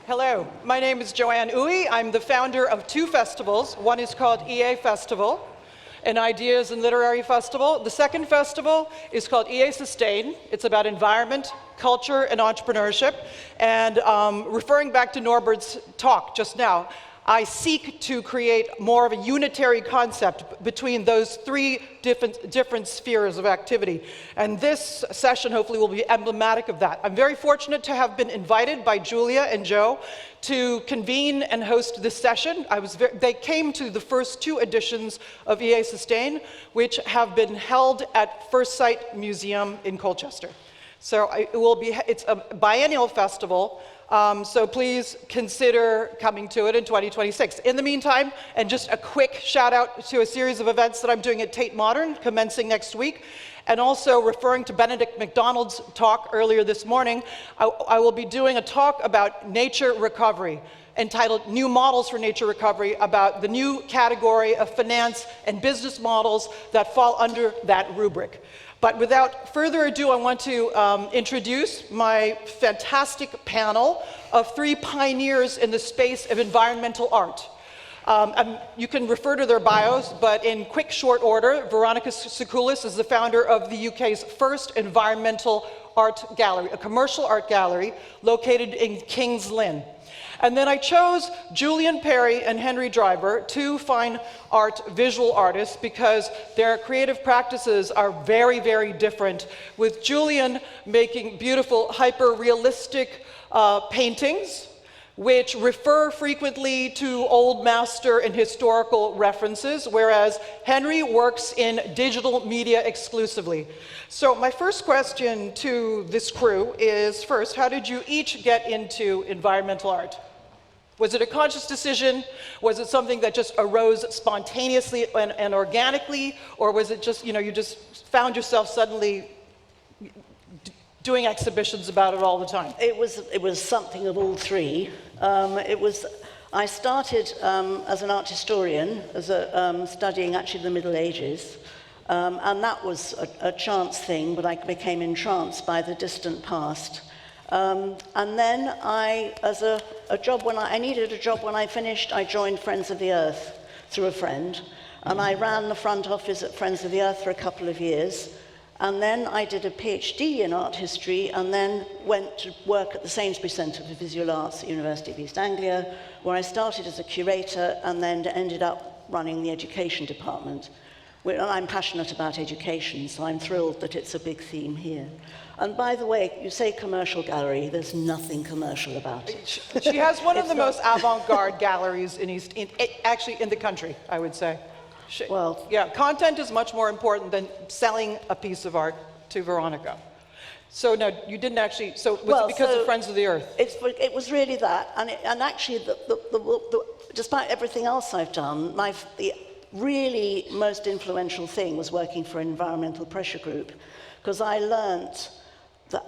Hello, my name is Joanne Ooi. I'm the founder of two festivals. One is called EA Festival, an Ideas and Literary Festival. The second festival is called EA Sustain. It's about environment, culture, and entrepreneurship. And referring back to Norbert's talk just now, I seek to create more of a unitary concept between those three different spheres of activity. And this session hopefully will be emblematic of that. I'm very fortunate to have been invited by Julia and Joe to convene and host this session. They came to the first two editions of EA Sustain, which have been held at First Sight Museum in Colchester. So it's a biennial festival. So please consider coming to it in 2026. In the meantime, and just a quick shout out to a series of events that I'm doing at Tate Modern, commencing next week, and also referring to Benedict MacDonald's talk earlier this morning, I will be doing a talk about nature recovery, entitled New Models for Nature Recovery, about the new category of finance and business models that fall under that rubric. But without further ado, I want to introduce my fantastic panel of three pioneers in the space of environmental art. You can refer to their bios, but in quick, short order, Veronica Sekules is the founder of the UK's first environmental art gallery, a commercial art gallery located in King's Lynn. And then I chose Julian Perry and Henry Driver, two fine art visual artists, because their creative practices are very, very different, with Julian making beautiful, hyper-realistic paintings, which refer frequently to old master and historical references, whereas Henry works in digital media exclusively. So my first question to this crew is, first, how did you each get into environmental art? Was it a conscious decision? Was it something that just arose spontaneously and organically? Or was it just, you just found yourself suddenly doing exhibitions about it all the time? It was something of all three. I started as an art historian, studying actually the Middle Ages. And that was a chance thing, but I became entranced by the distant past. And then I needed a job when I finished, I joined Friends of the Earth through a friend. And I ran the front office at Friends of the Earth for a couple of years. And then I did a PhD in art history and then went to work at the Sainsbury Centre for Visual Arts at University of East Anglia, where I started as a curator and then ended up running the education department. And I'm passionate about education, so I'm thrilled that it's a big theme here. And by the way, you say commercial gallery, there's nothing commercial about it. She has one of the most avant-garde galleries actually in the country, I would say. Yeah, content is much more important than selling a piece of art to Veronica. So no, you didn't actually, was it because of Friends of the Earth? It was really that, and actually, despite everything else I've done, the really most influential thing was working for an environmental pressure group, because I learnt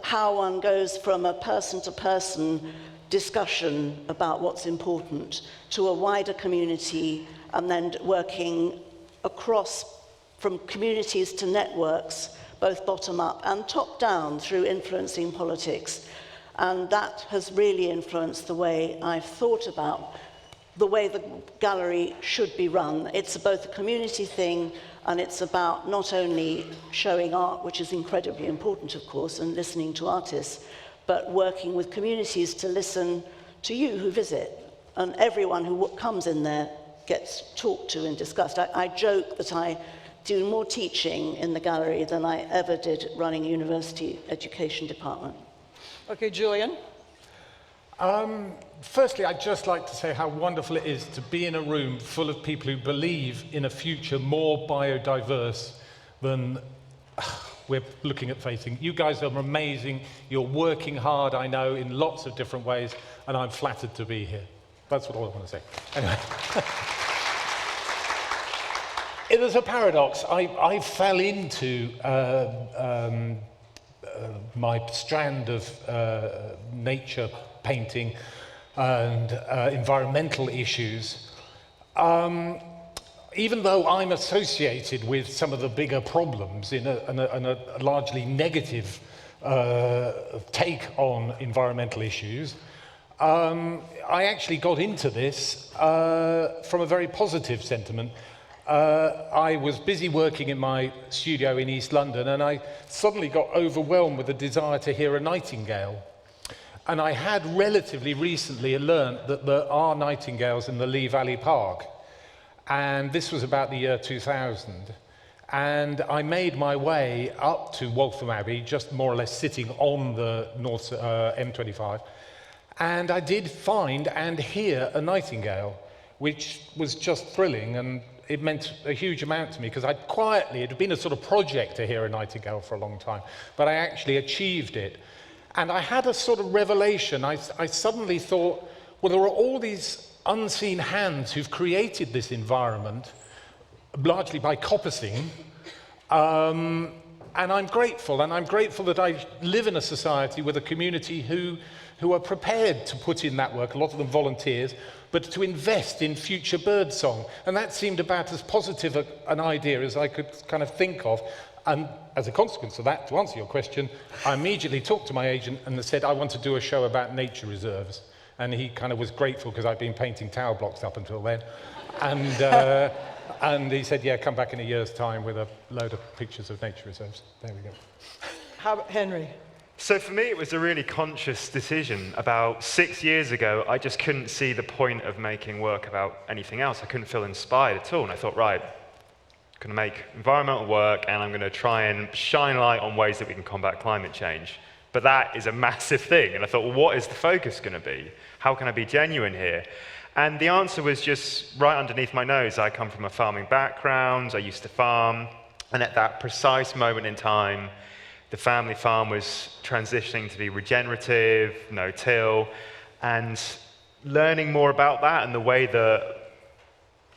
how one goes from a person-to-person discussion about what's important to a wider community, and then working across from communities to networks, both bottom-up and top-down, through influencing politics. And that has really influenced the way I've thought about the way the gallery should be run. It's both a community thing, and it's about not only showing art, which is incredibly important, of course, and listening to artists, but working with communities to listen to you who visit. And everyone who comes in there gets talked to and discussed. I joke that I do more teaching in the gallery than I ever did running a university education department. Okay, Julian? Firstly, I'd just like to say how wonderful it is to be in a room full of people who believe in a future more biodiverse than we're looking at facing. You guys are amazing. You're working hard, I know, in lots of different ways, and I'm flattered to be here. That's what I want to say. Anyway. It was a paradox. I fell into my strand of nature painting and environmental issues, even though I'm associated with some of the bigger problems in a largely negative take on environmental issues, I actually got into this from a very positive sentiment. I was busy working in my studio in East London, and I suddenly got overwhelmed with the desire to hear a nightingale. And I had relatively recently learnt that there are nightingales in the Lee Valley Park. And this was about the year 2000. And I made my way up to Waltham Abbey, just more or less sitting on the North M25. And I did find and hear a nightingale, which was just thrilling, and it meant a huge amount to me, because it had been a sort of project to hear a nightingale for a long time, but I actually achieved it. And I had a sort of revelation. I suddenly thought, well, there are all these unseen hands who've created this environment, largely by coppicing, and I'm grateful that I live in a society with a community who are prepared to put in that work, a lot of them volunteers, but to invest in future birdsong. And that seemed about as positive an idea as I could kind of think of. And as a consequence of that, to answer your question, I immediately talked to my agent and said, I want to do a show about nature reserves. And he kind of was grateful, because I'd been painting tower blocks up until then. And he said, yeah, come back in a year's time with a load of pictures of nature reserves. There we go. How about Henry? So for me, it was a really conscious decision. About 6 years ago, I just couldn't see the point of making work about anything else. I couldn't feel inspired at all. And I thought, right, I'm going to make environmental work, and I'm going to try and shine light on ways that we can combat climate change. But that is a massive thing. And I thought, well, what is the focus going to be? How can I be genuine here? And the answer was just right underneath my nose. I come from a farming background. I used to farm. And at that precise moment in time, the family farm was transitioning to be regenerative, no-till, and learning more about that and the way that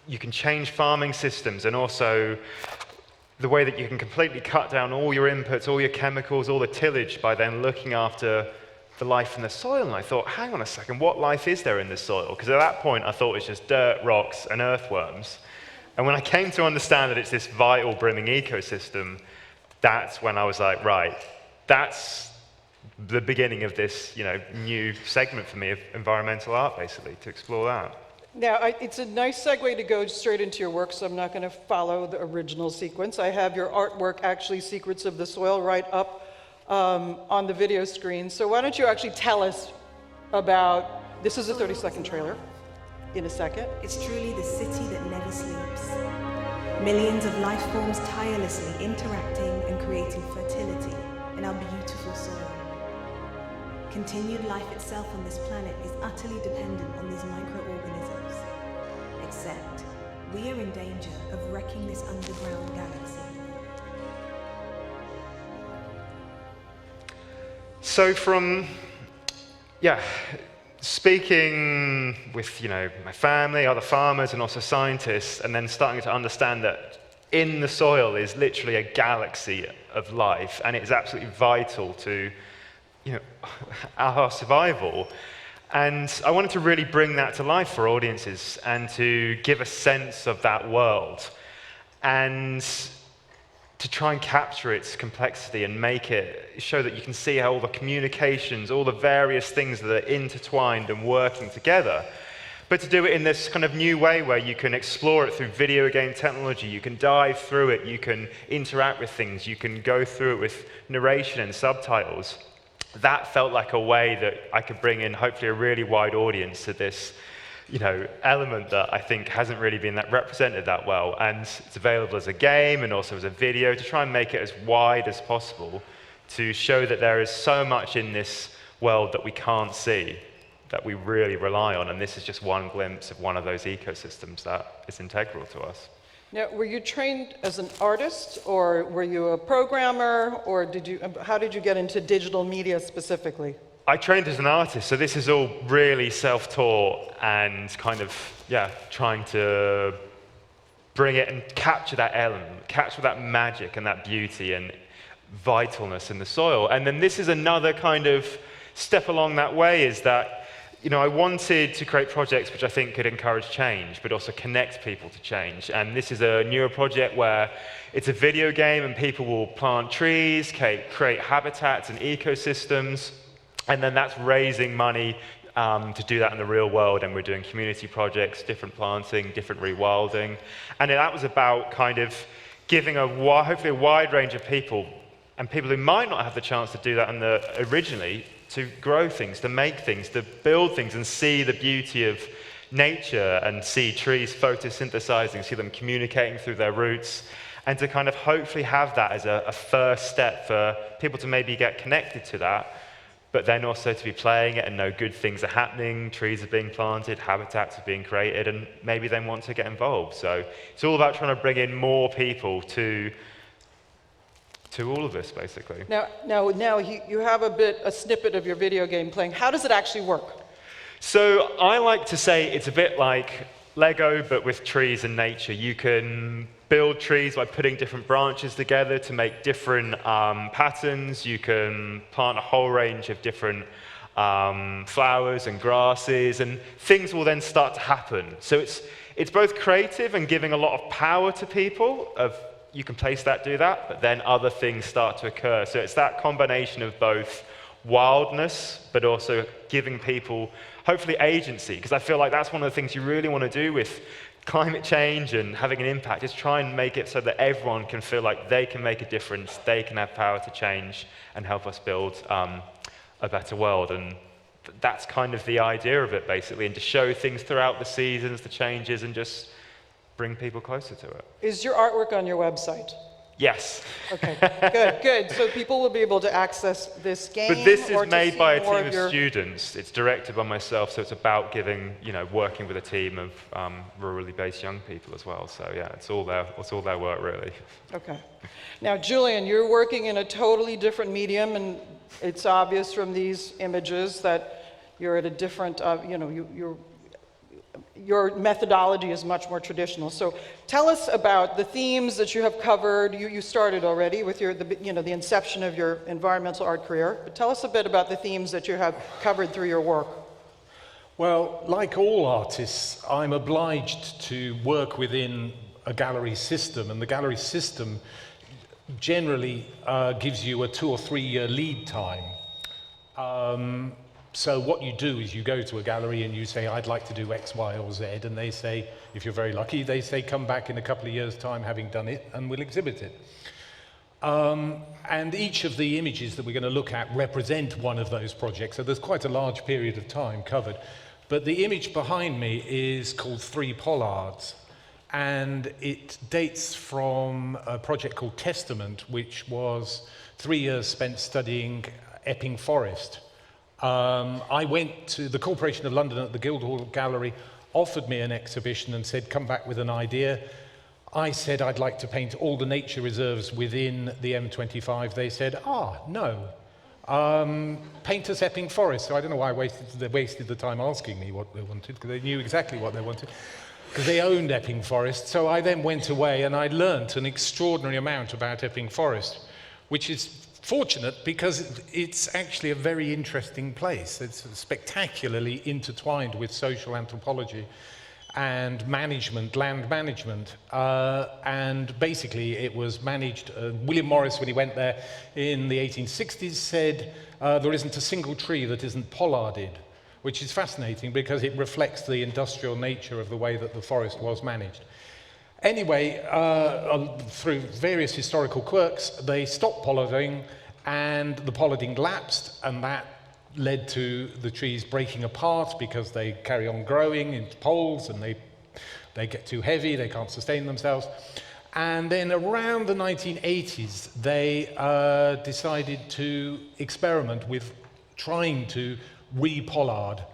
you can change farming systems, and also the way that you can completely cut down all your inputs, all your chemicals, all the tillage, by then looking after the life in the soil. And I thought, hang on a second, what life is there in the soil? Because at that point, I thought it was just dirt, rocks, and earthworms. And when I came to understand that it's this vital, brimming ecosystem, that's when I was like, right, that's the beginning of this, new segment for me of environmental art, basically, to explore that. Now, it's a nice segue to go straight into your work, so I'm not going to follow the original sequence. I have your artwork, actually, Secrets of the Soil, right up on the video screen. So why don't you actually tell us about, this is a 30-second trailer, in a second. It's truly the city that never sleeps. Millions of life forms tirelessly interacting and creating fertility in our beautiful soil. Continued life itself on this planet is utterly dependent on these microorganisms. Except, we are in danger of wrecking this underground galaxy. So speaking with, my family, other farmers, and also scientists, and then starting to understand that in the soil is literally a galaxy of life, and it is absolutely vital to our survival. And I wanted to really bring that to life for audiences and to give a sense of that world and to try and capture its complexity and show that you can see how all the communications, all the various things that are intertwined and working together. But to do it in this kind of new way where you can explore it through video game technology, you can dive through it, you can interact with things, you can go through it with narration and subtitles. That felt like a way that I could bring in hopefully a really wide audience to this, element that I think hasn't really been represented that well. And it's available as a game and also as a video to try and make it as wide as possible to show that there is so much in this world that we can't see, that we really rely on. And this is just one glimpse of one of those ecosystems that is integral to us. Now, were you trained as an artist, or were you a programmer, or how did you get into digital media specifically? I trained as an artist, so this is all really self-taught and kind of, trying to bring it and capture that element, capture that magic and that beauty and vitalness in the soil. And then this is another kind of step along that way, is that I wanted to create projects which I think could encourage change, but also connect people to change. And this is a newer project where it's a video game and people will plant trees, create habitats and ecosystems, and then that's raising money to do that in the real world, and we're doing community projects, different planting, different rewilding. And that was about kind of giving hopefully a wide range of people, and people who might not have the chance to do that originally, to grow things, to make things, to build things, and see the beauty of nature, and see trees photosynthesizing, see them communicating through their roots, and to kind of hopefully have that as a first step for people to maybe get connected to that, but then also to be playing it and know good things are happening, trees are being planted, habitats are being created, and maybe then want to get involved. So it's all about trying to bring in more people to all of this, basically. Now you have a snippet of your video game playing. How does it actually work? So I like to say it's a bit like Lego, but with trees and nature. You can build trees by putting different branches together to make different patterns. You can plant a whole range of different flowers and grasses, and things will then start to happen. So it's both creative and giving a lot of power to people of, you can place that, do that, but then other things start to occur. So it's that combination of both wildness, but also giving people, hopefully, agency, because I feel like that's one of the things you really want to do with climate change and having an impact, is try and make it so that everyone can feel like they can make a difference, they can have power to change and help us build a better world. And that's kind of the idea of it, basically, and to show things throughout the seasons, the changes, and just bring people closer to it. Is your artwork on your website? Yes. Okay, good. So people will be able to access this game. But this or is to made see by a more team of your... students. It's directed by myself, so it's about giving, working with a team of rurally based young people as well. So yeah, it's all their work, really. Okay. Now, Julian, you're working in a totally different medium, and it's obvious from these images that you're at a different, your methodology is much more traditional. So tell us about the themes that you have covered. You started already with the inception of your environmental art career, but tell us a bit about the themes that you have covered through your work. Well, like all artists, I'm obliged to work within a gallery system, and the gallery system generally gives you a 2 or 3 year lead time. So what you do is you go to a gallery and you say, I'd like to do X, Y, or Z, and they say, if you're very lucky, they say, come back in a couple of years' time having done it, and we'll exhibit it. And each of the images that we're going to look at represent one of those projects, so there's quite a large period of time covered. But the image behind me is called 3 Pollards, and it dates from a project called Testament, which was 3 years spent studying Epping Forest. I went to the Corporation of London at the Guildhall Gallery, offered me an exhibition and said, come back with an idea. I said I'd like to paint all the nature reserves within the M25. They said, no. Paint us Epping Forest. So I don't know why they wasted the time asking me what they wanted, because they knew exactly what they wanted, because they owned Epping Forest. So I then went away and I learnt an extraordinary amount about Epping Forest, which is fortunate because it's actually a very interesting place. It's spectacularly intertwined with social anthropology and management, land management. And basically it was managed, William Morris, when he went there in the 1860s, said there isn't a single tree that isn't pollarded, which is fascinating because it reflects the industrial nature of the way that the forest was managed. Anyway, through various historical quirks, they stopped pollarding and the pollarding lapsed, and that led to the trees breaking apart because they carry on growing into poles and they get too heavy, they can't sustain themselves. And then around the 1980s, they decided to experiment with trying to re-pollard,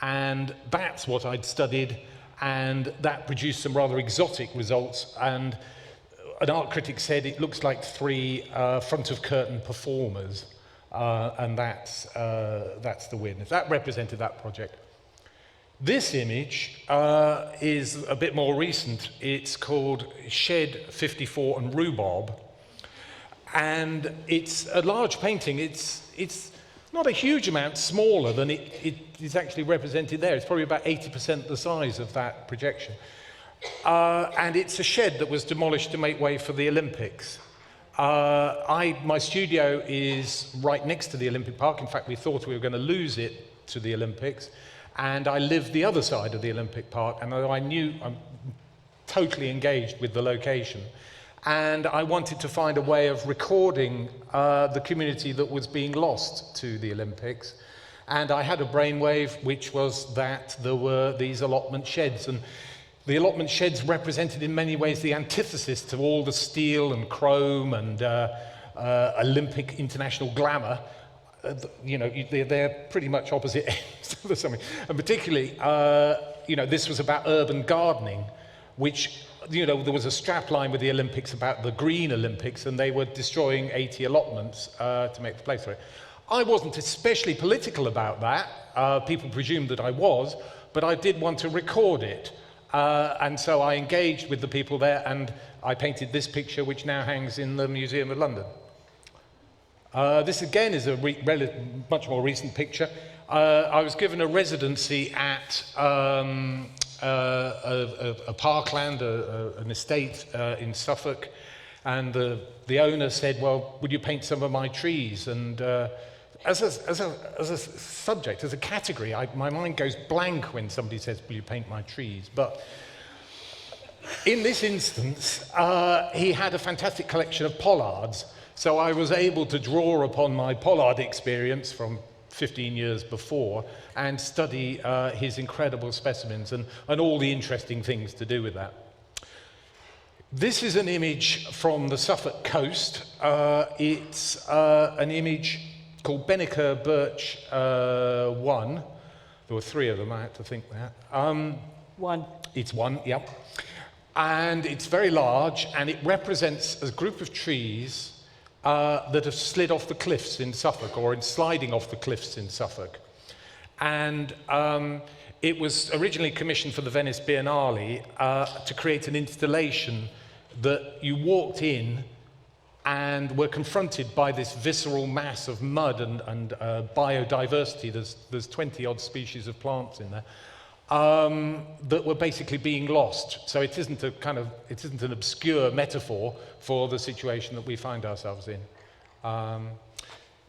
and that's what I'd studied. And that produced some rather exotic results, and an art critic said it looks like 3 front-of-curtain performers, and that's the weirdness. That represented that project. This image is a bit more recent. It's called Shed 54 and Rhubarb, and it's a large painting. It's not a huge amount smaller than it is actually represented there. It's probably about 80% the size of that projection. And it's a shed that was demolished to make way for the Olympics. My studio is right next to the Olympic Park. In fact, we thought we were going to lose it to the Olympics. And I lived the other side of the Olympic Park, and I'm totally engaged with the location. And I wanted to find a way of recording the community that was being lost to the Olympics. And I had a brainwave, which was that there were these allotment sheds. And the allotment sheds represented in many ways the antithesis to all the steel and chrome and Olympic international glamour. You know, they're pretty much opposite ends of something. And particularly, you know, this was about urban gardening, which, you know, there was a strap line with the Olympics about the Green Olympics, and they were destroying 80 allotments to make the place for it. I wasn't especially political about that. People presumed that I was, but I did want to record it. And so I engaged with the people there, and I painted this picture, which now hangs in the Museum of London. This again is a much more recent picture. I was given a residency at a parkland, an estate in Suffolk, and the owner said, "Well, would you paint some of my trees?" And as a subject, as a category, my mind goes blank when somebody says, "Will you paint my trees?" But in this instance, he had a fantastic collection of pollards. So I was able to draw upon my pollard experience from 15 years before and study his incredible specimens and all the interesting things to do with that. This is an image from the Suffolk coast. It's an image called Benneker Birch 1. There were 3 of them, I had to think that. One. It's 1, yep. And it's very large, and it represents a group of trees that have slid off the cliffs in Suffolk, or in sliding off the cliffs in Suffolk. And it was originally commissioned for the Venice Biennale to create an installation that you walked in and were confronted by this visceral mass of mud and biodiversity. There's 20-odd species of plants in there that were basically being lost. So it isn't an obscure metaphor for the situation that we find ourselves in.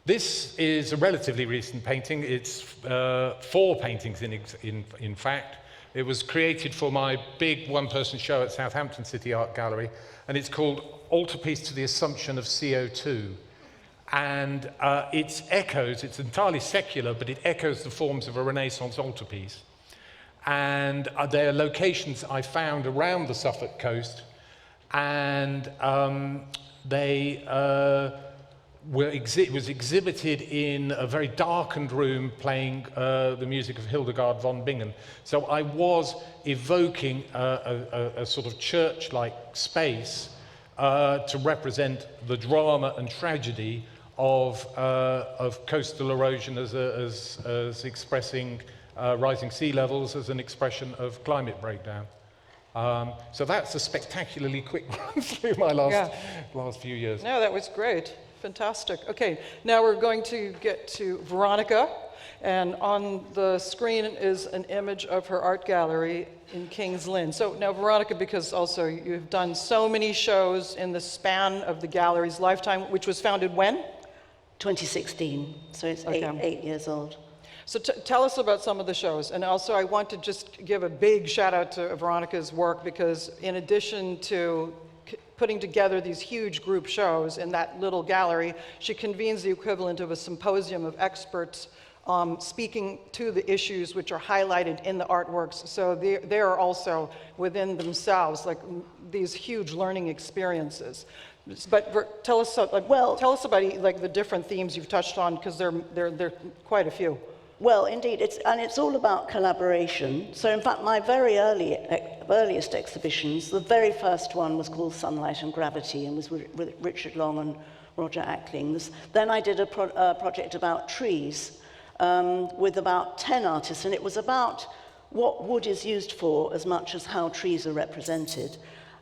This is a relatively recent painting. It's 4 paintings in fact. It was created for my big one-person show at Southampton City Art Gallery, and it's called Altarpiece to the Assumption of CO2. And it's entirely secular, but it echoes the forms of a Renaissance altarpiece. And there are locations I found around the Suffolk coast, and it was exhibited in a very darkened room playing the music of Hildegard von Bingen. So I was evoking a sort of church-like space to represent the drama and tragedy of coastal erosion as expressing rising sea levels as an expression of climate breakdown. So that's a spectacularly quick run through my last few years. No, that was great. Fantastic. Okay, now we're going to get to Veronica, and on the screen is an image of her art gallery in King's Lynn. So now, Veronica, because also you've done so many shows in the span of the gallery's lifetime, which was founded when? 2016, so it's Okay. 8 years old. So tell us about some of the shows. And also I want to just give a big shout out to Veronica's work, because in addition to putting together these huge group shows in that little gallery, she convenes the equivalent of a symposium of experts speaking to the issues which are highlighted in the artworks. So they are also within themselves like these huge learning experiences. But tell us about like the different themes you've touched on, because there are quite a few. Well, indeed, it's all about collaboration. So, in fact, my very earliest exhibitions, the very first one was called Sunlight and Gravity, and was with Richard Long and Roger Ackling. Then I did a project about trees with about 10 artists, and it was about what wood is used for as much as how trees are represented.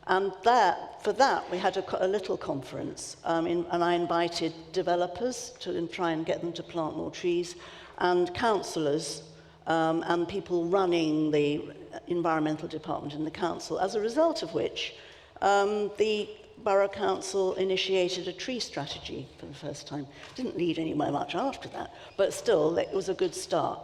And for that, we had a little conference, and I invited developers to try and get them to plant more trees, and councillors and people running the environmental department in the council, as a result of which the Borough Council initiated a tree strategy for the first time. Didn't lead anywhere much after that, but still, it was a good start.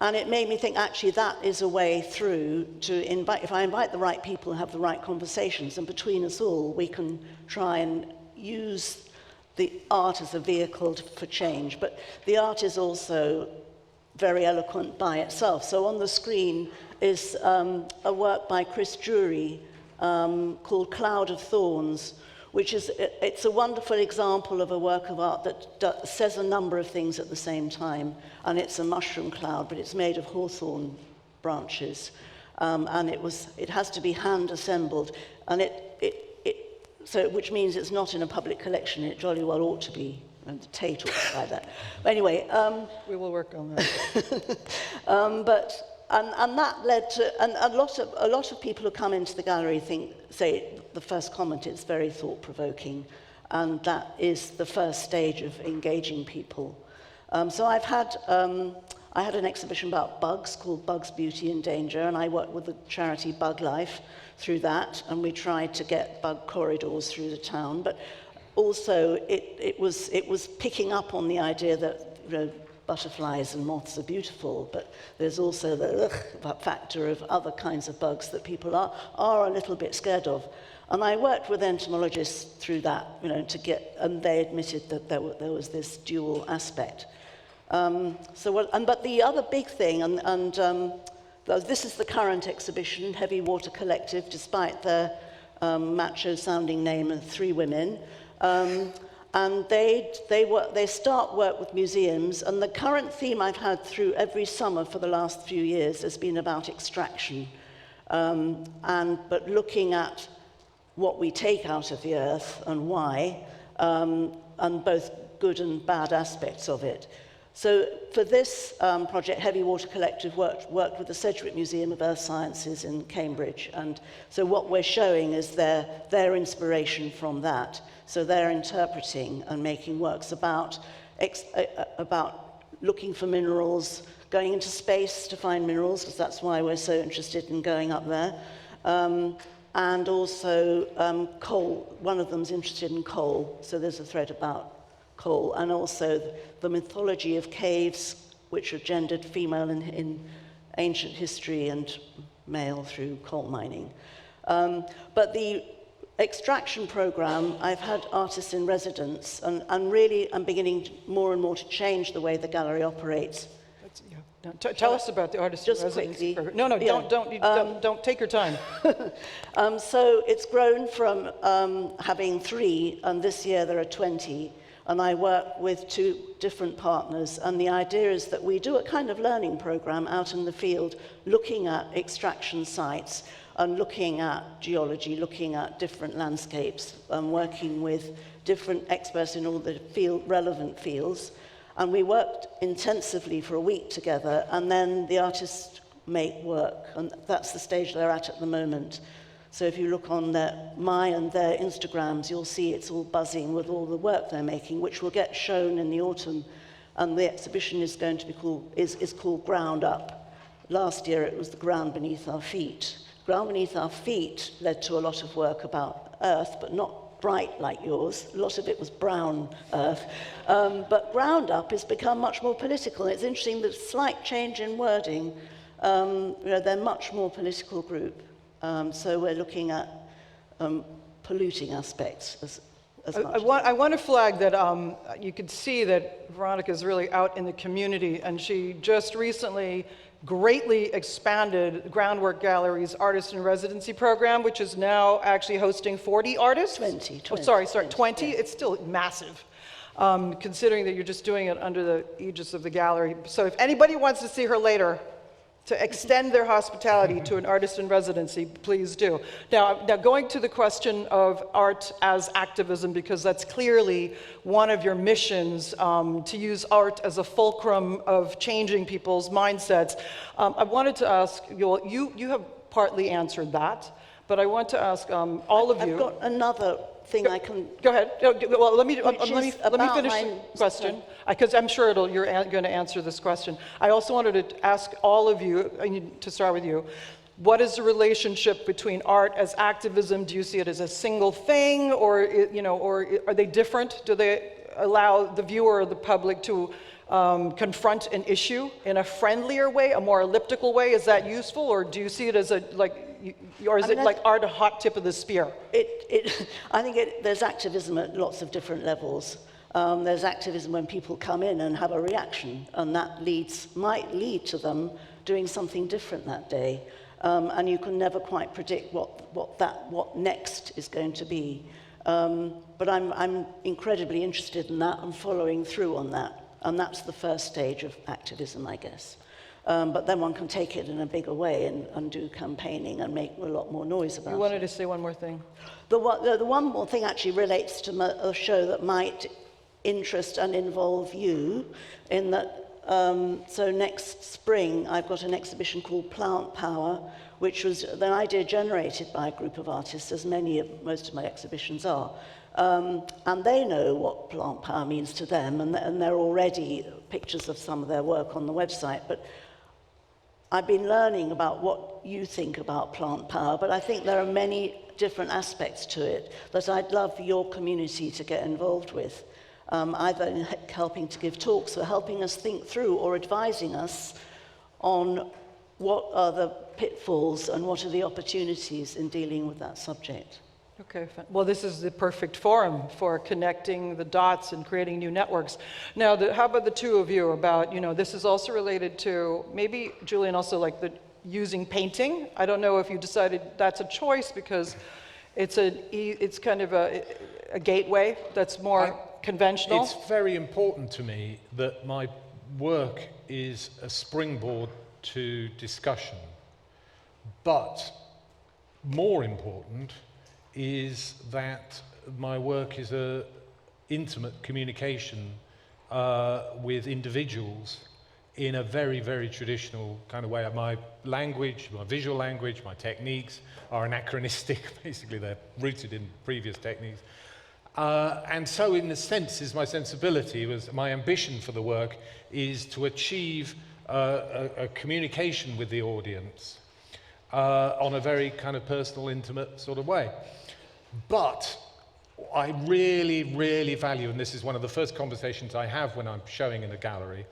And it made me think, actually, that is a way through to invite, if I invite the right people and have the right conversations, and between us all, we can try and use the art as a vehicle for change. But the art is also very eloquent by itself. So on the screen is a work by Chris Drury called Cloud of Thorns, which is, it's a wonderful example of a work of art that says a number of things at the same time. And it's a mushroom cloud, but it's made of hawthorn branches. And it has to be hand assembled. And so which means it's not in a public collection. It jolly well ought to be. And Tate ought to buy that. But anyway. We will work on that. And that led to, and a lot of people who come into the gallery say the first comment is very thought-provoking, and that is the first stage of engaging people. So I had an exhibition about bugs called Bugs, Beauty and Danger, and I worked with the charity Bug Life through that, and we tried to get bug corridors through the town. But also it was picking up on the idea that, you know, butterflies and moths are beautiful, but there's also the factor of other kinds of bugs that people are a little bit scared of. And I worked with entomologists through that, you know, and they admitted that there was this dual aspect. But the other big thing, this is the current exhibition, Heavy Water Collective, despite their macho-sounding name of 3 women. And they start work with museums, and the current theme I've had through every summer for the last few years has been about extraction, but looking at what we take out of the earth and why, and both good and bad aspects of it. So for this project, Heavy Water Collective worked with the Sedgwick Museum of Earth Sciences in Cambridge, and so what we're showing is their inspiration from that. So they're interpreting and making works about looking for minerals, going into space to find minerals, because that's why we're so interested in going up there. And also coal. One of them's interested in coal, so there's a thread about coal. And also the mythology of caves, which are gendered female in ancient history and male through coal mining. But the extraction program, I've had artists in residence, and really I'm beginning more and more to change the way the gallery operates. Tell us about the artist in residency program. No, Yeah. don't take your time. So it's grown from having 3, and this year there are 20, and I work with 2 different partners, and the idea is that we do a kind of learning program out in the field, looking at extraction sites, and looking at geology, looking at different landscapes, and working with different experts in all the relevant fields. And we worked intensively for a week together, and then the artists make work, and that's the stage they're at the moment. So if you look on my and their Instagrams, you'll see it's all buzzing with all the work they're making, which will get shown in the autumn. And the exhibition is going to be called Ground Up. Last year it was the ground beneath our feet. Ground beneath our feet led to a lot of work about earth, but not bright like yours. A lot of it was brown earth. But Ground Up has become much more political. It's interesting, the slight change in wording. They're much more political group. So we're looking at polluting aspects as much. I want to flag that you could see that Veronica is really out in the community, and she just recently greatly expanded Groundwork Gallery's Artist in Residency program, which is now actually hosting 40 artists. 20. Oh, sorry, 20? Yeah. It's still massive, considering that you're just doing it under the aegis of the gallery. So if anybody wants to see her later, to extend their hospitality to an artist in residency, please do. Now going to the question of art as activism, because that's clearly one of your missions, to use art as a fulcrum of changing people's mindsets. I wanted to ask, you have partly answered that, but I want to ask all of you. I've got another thing I can... Go ahead. Well, let me finish the my question, because I'm sure you're going to answer this question. I also wanted to ask all of you, to start with you, what is the relationship between art as activism? Do you see it as a single thing, or are they different? Do they allow the viewer or the public to confront an issue in a friendlier way, a more elliptical way? Is that useful, or do you see it as a, or is it like art a hot tip of the spear? I think there's activism at lots of different levels. There's activism when people come in and have a reaction, and that might lead to them doing something different that day. And you can never quite predict what next is going to be. But I'm incredibly interested in that and following through on that. And that's the first stage of activism, I guess. But then one can take it in a bigger way and do campaigning and make a lot more noise about it. You wanted to say one more thing? The one more thing actually relates to a show that might interest and involve you, in that, so next spring I've got an exhibition called Plant Power, which was an idea generated by a group of artists, as most of my exhibitions are. And they know what plant power means to them, and there are already pictures of some of their work on the website. But I've been learning about what you think about plant power, but I think there are many different aspects to it that I'd love your community to get involved with, either in helping to give talks or helping us think through or advising us on what are the pitfalls and what are the opportunities in dealing with that subject. Okay, well, this is the perfect forum for connecting the dots and creating new networks. Now, how about the two of you about, this is also related to, maybe, Julian, also like the using painting. I don't know if you decided that's a choice because it's kind of a gateway that's more conventional. It's very important to me that my work is a springboard to discussion. But more important is that my work is an intimate communication with individuals in a very, very traditional kind of way. My language, my visual language, my techniques are anachronistic. Basically, they're rooted in previous techniques. And so, in a sense, is my sensibility, my ambition for the work is to achieve a communication with the audience on a very kind of personal, intimate sort of way. But I really, really value, and this is one of the first conversations I have when I'm showing in a gallery,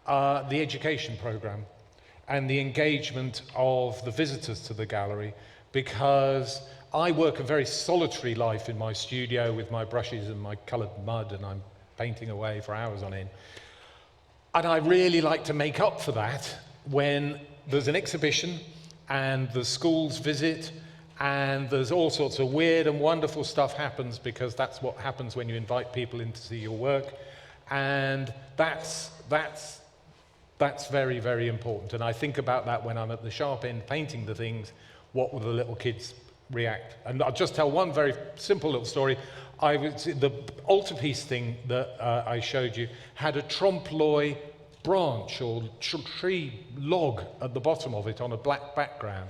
the education program and the engagement of the visitors to the gallery, because I work a very solitary life in my studio with my brushes and my coloured mud, and I'm painting away for hours on end. And I really like to make up for that when there's an exhibition and the schools visit, and there's all sorts of weird and wonderful stuff happens, because that's what happens when you invite people in to see your work. And that's very, very important. And I think about that when I'm at the sharp end painting the things. What will the little kids react? And I'll just tell one very simple little story. The altarpiece thing that I showed you had a trompe-l'oeil branch or tree log at the bottom of it on a black background.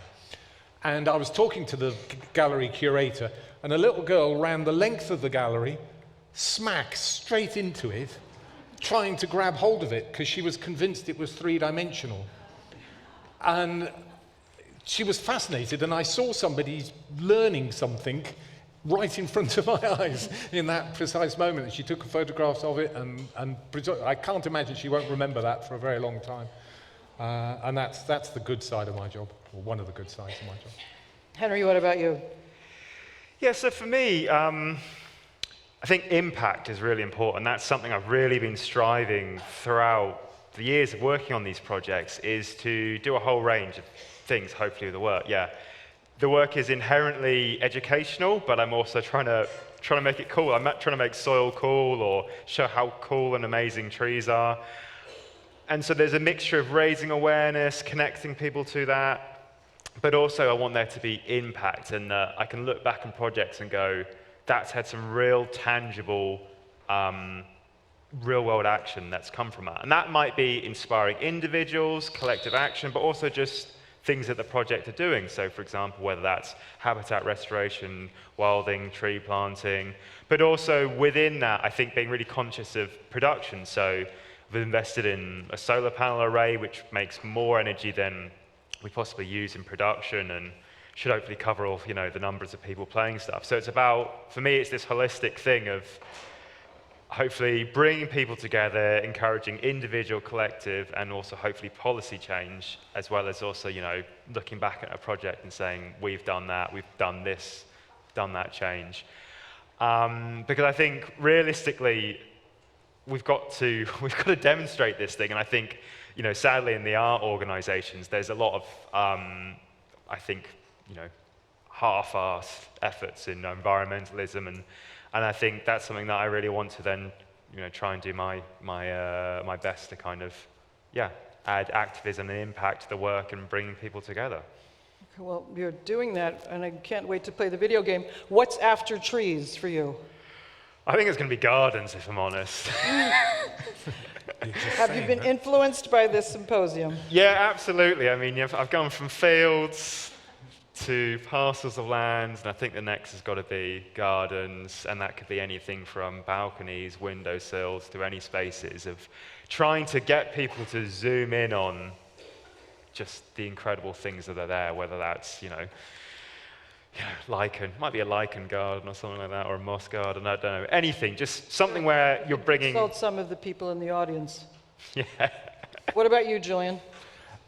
And I was talking to the gallery curator, and a little girl ran the length of the gallery, smack straight into it, trying to grab hold of it because she was convinced it was three-dimensional. And she was fascinated, and I saw somebody learning something right in front of my eyes in that precise moment. And she took photographs of it, and I can't imagine she won't remember that for a very long time. And that's the good side of my job, or one of the good sides of my job. Henry, what about you? Yeah, so for me, I think impact is really important. That's something I've really been striving throughout the years of working on these projects, is to do a whole range of things, hopefully, with the work. Yeah, the work is inherently educational, but I'm also trying to make it cool. I'm not trying to make soil cool or show how cool and amazing trees are. And so there's a mixture of raising awareness, connecting people to that, but also I want there to be impact, and I can look back on projects and go, that's had some real tangible, real-world action that's come from that. And that might be inspiring individuals, collective action, but also just things that the project are doing. So, for example, whether that's habitat restoration, wilding, tree planting, but also within that, I think being really conscious of production. So we've invested in a solar panel array, which makes more energy than we possibly use in production, and should hopefully cover all, the numbers of people playing stuff. So it's about, for me, it's this holistic thing of hopefully bringing people together, encouraging individual, collective, and also hopefully policy change, as well as also, looking back at a project and saying, we've done that, we've done this, done that change. Because I think realistically, we've got to demonstrate this thing, and I think, sadly in the art organizations, there's a lot of, I think, half-assed efforts in environmentalism, and I think that's something that I really want to then, try and do my best to kind of, add activism and impact to the work and bringing people together. Okay, well, you're doing that, and I can't wait to play the video game. What's after trees for you? I think it's going to be gardens, if I'm honest. Have you been influenced by this symposium? Yeah, absolutely. I mean, I've gone from fields to parcels of land, and I think the next has got to be gardens, and that could be anything from balconies, windowsills, to any spaces of trying to get people to zoom in on just the incredible things that are there, whether that's, lichen, might be a lichen garden or something like that, or a moss garden, I don't know, anything, just something where you're bringing... Consult some of the people in the audience. Yeah. What about you, Julian?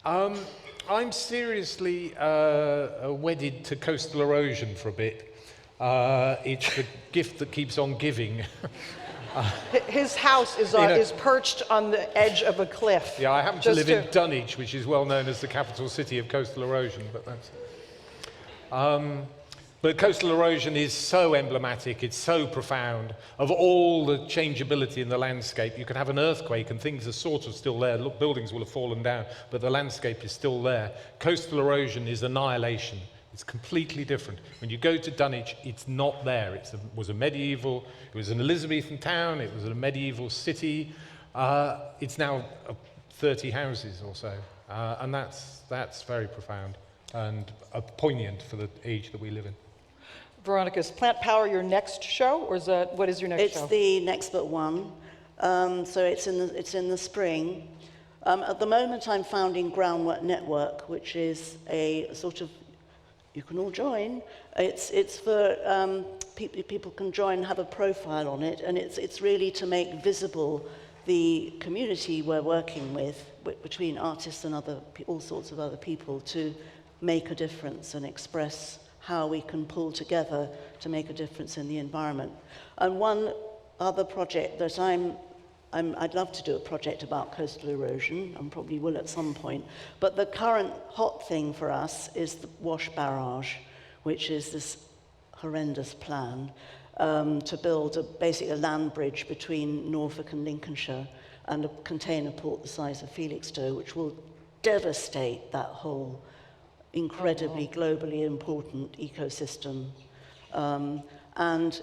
I'm seriously wedded to coastal erosion for a bit. It's the gift that keeps on giving. His house is perched on the edge of a cliff. Yeah, I happen to live in Dunwich, which is well known as the capital city of coastal erosion, but that's... But coastal erosion is so emblematic, it's so profound. Of all the changeability in the landscape, you can have an earthquake and things are sort of still there. Look, buildings will have fallen down, but the landscape is still there. Coastal erosion is annihilation. It's completely different. When you go to Dunwich, it's not there. It was an Elizabethan town, it was a medieval city. It's now 30 houses or so, and that's very profound and poignant for the age that we live in. Veronica, is Plant Power your next show, or what is your next show? It's the next but one. So it's in the spring. At the moment, I'm founding Groundwork Network, which is a sort of, you can all join. It's for people can join, have a profile on it, and it's really to make visible the community we're working with between artists and all sorts of other people to make a difference and express how we can pull together to make a difference in the environment. And one other project that I'd love to do a project about coastal erosion, and probably will at some point, but the current hot thing for us is the Wash Barrage, which is this horrendous plan to build basically a land bridge between Norfolk and Lincolnshire and a container port the size of Felixstowe, which will devastate that whole incredibly globally important ecosystem. And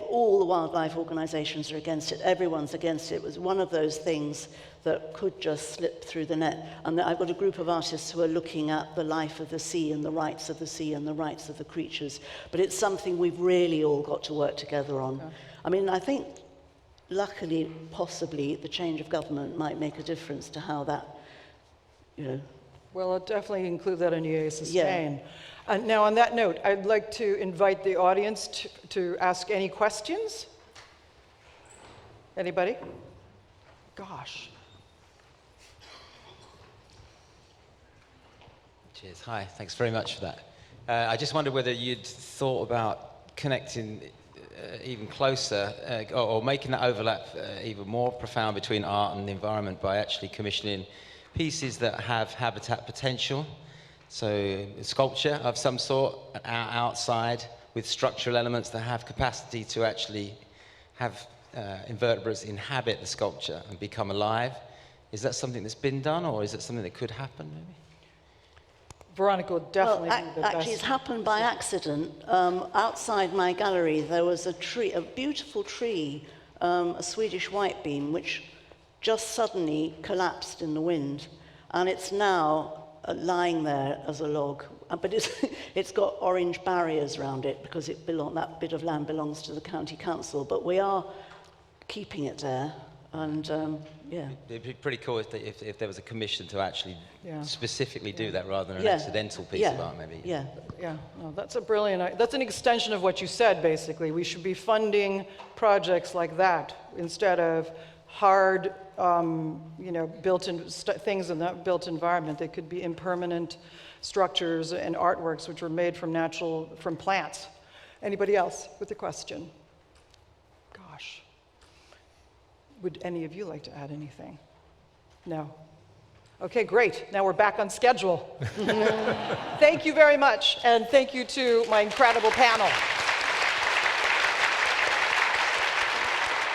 all the wildlife organizations are against it. Everyone's against it. It was one of those things that could just slip through the net. And I've got a group of artists who are looking at the life of the sea and the rights of the sea and the rights of the creatures. But it's something we've really all got to work together on. Okay. I mean, I think, luckily, possibly, the change of government might make a difference to how that, Well, I'll definitely include that in EA Sustain. Yeah. Now, on that note, I'd like to invite the audience to ask any questions. Anybody? Gosh. Cheers. Hi. Thanks very much for that. I just wondered whether you'd thought about connecting even closer or making that overlap even more profound between art and the environment by actually commissioning pieces that have habitat potential, so sculpture of some sort outside with structural elements that have capacity to actually have invertebrates inhabit the sculpture and become alive. Is that something that's been done, or is it something that could happen, maybe? Veronica would definitely be the best. Actually, it's happened by accident. Outside my gallery, there was a tree, a beautiful tree, a Swedish whitebeam, which just suddenly collapsed in the wind, and it's now lying there as a log. But it's got orange barriers around it because that bit of land belongs to the county council. But we are keeping it there, and Yeah. It'd be pretty cool if there was a commission to actually Yeah. specifically do that rather than an Yeah. accidental piece Yeah. of art, maybe. Yeah. Yeah, no, that's a brilliant, that's an extension of what you said, basically. We should be funding projects like that instead of hard, built-in things in that built environment. They could be impermanent structures and artworks which were made from plants. Anybody else with a question? Gosh. Would any of you like to add anything? No? Okay, great. Now we're back on schedule. Thank you very much, and thank you to my incredible panel.